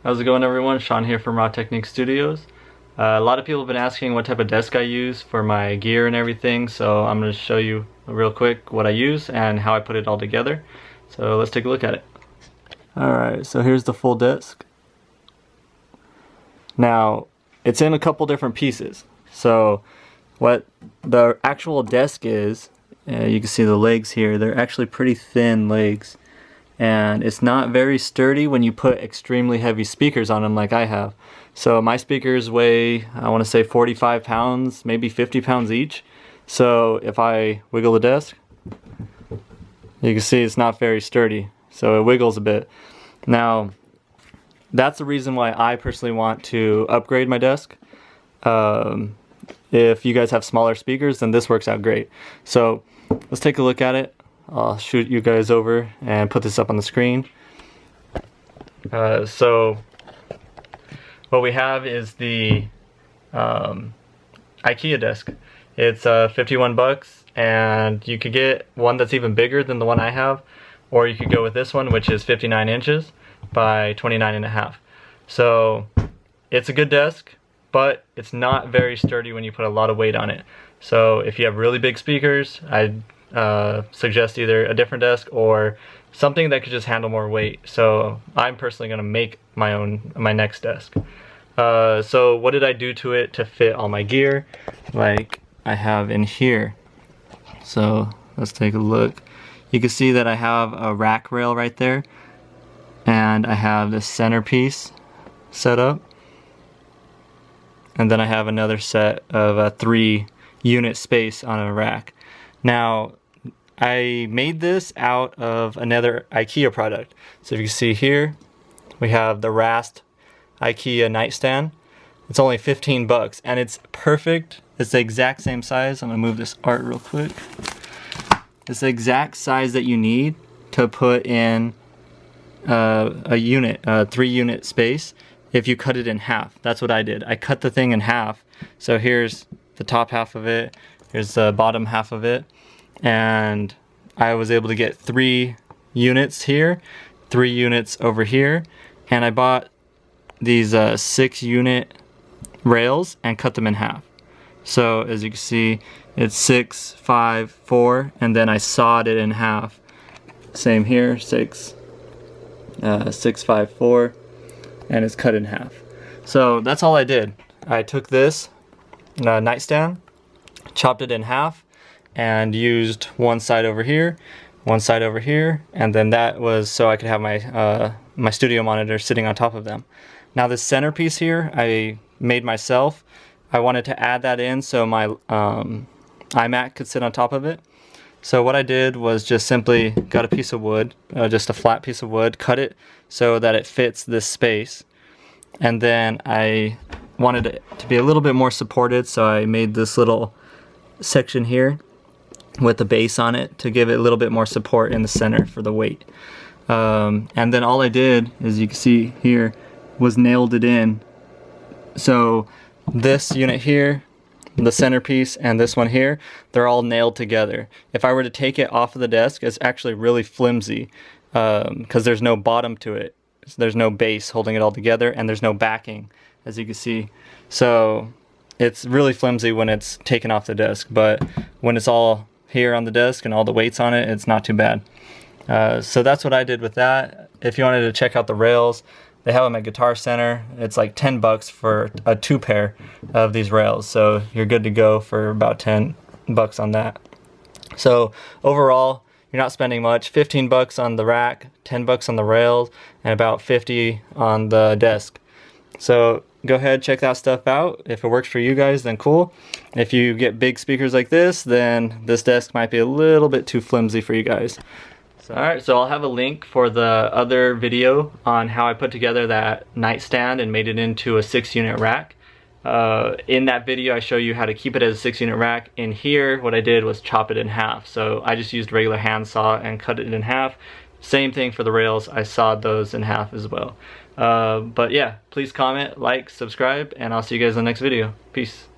How's it going, everyone? Sean here from Raw Technique Studios. A lot of people have been asking what type of desk I use for my gear and everything, so I'm going to show you real quick what I use and how I put it all together. So let's take a look at it. Alright, so here's the full desk. Now, it's in a couple different pieces. So what the actual desk is, you can see the legs here, they're actually pretty thin legs. And it's not very sturdy when you put extremely heavy speakers on them like I have. So my speakers weigh, I want to say 45 pounds, maybe 50 pounds each. So if I wiggle the desk, you can see it's not very sturdy. So it wiggles a bit. Now, that's the reason why I personally want to upgrade my desk. If you guys have smaller speakers, then this works out great. So let's take a look at it. I'll shoot you guys over and put this up on the screen. So what we have is the IKEA desk. It's 51 bucks, and you could get one that's even bigger than the one I have, or you could go with this one, which is 59 inches by 29.5. So it's a good desk, but it's not very sturdy when you put a lot of weight on it. So if you have really big speakers, I'd suggest either a different desk or something that could just handle more weight. So I'm personally going to make my next desk. So what did I do to it to fit all my gear like I have in here? So let's take a look. You can see that I have a rack rail right there, and I have this centerpiece set up, and then I have another set of a 3-unit space on a rack. Now, I made this out of another IKEA product. So if you can see here, we have the Rast IKEA nightstand. It's only 15 bucks, and it's perfect. It's the exact same size. I'm gonna move this art real quick. It's the exact size that you need to put in a 3-unit space if you cut it in half. That's what I did. I cut the thing in half. So here's the top half of it. Here's the bottom half of it. And I was able to get 3 units here, 3 units over here, and I bought these 6-unit rails and cut them in half. So as you can see, it's 6, 5, 4, and then I sawed it in half. Same here, 6, 5, 4, and it's cut in half. So that's all I did. I took this nightstand, chopped it in half, and used one side over here, and then that was so I could have my my studio monitor sitting on top of them. Now this centerpiece here I made myself. I wanted to add that in so my iMac could sit on top of it. So what I did was just simply got a piece of wood, just a flat piece of wood, cut it so that it fits this space, and then I wanted it to be a little bit more supported, so I made this little section here with the base on it to give it a little bit more support in the center for the weight. And then all I did, as you can see here, was nailed it in. So this unit here, the centerpiece, and this one here, they're all nailed together. If I were to take it off of the desk, it's actually really flimsy because there's no bottom to it. There's no base holding it all together, and there's no backing, as you can see. So it's really flimsy when it's taken off the desk, but when it's all here on the desk and all the weights on it, it's not too bad. So that's what I did with that. If you wanted to check out the rails, they have them at Guitar Center. It's like 10 bucks for a 2 pair of these rails, so you're good to go for about 10 bucks on that. So overall, you're not spending much. 15 bucks on the rack, 10 bucks on the rails, and about 50 on the desk. So go ahead, check that stuff out. If it works for you guys, then cool. If you get big speakers like this, then this desk might be a little bit too flimsy for you guys. Alright, so I'll have a link for the other video on how I put together that nightstand and made it into a 6-unit rack. In that video I show you how to keep it as a 6-unit rack. In here what I did was chop it in half. So I just used a regular hand saw and cut it in half. Same thing for the rails, I sawed those in half as well. But yeah, please comment, like, subscribe, and I'll see you guys in the next video. Peace.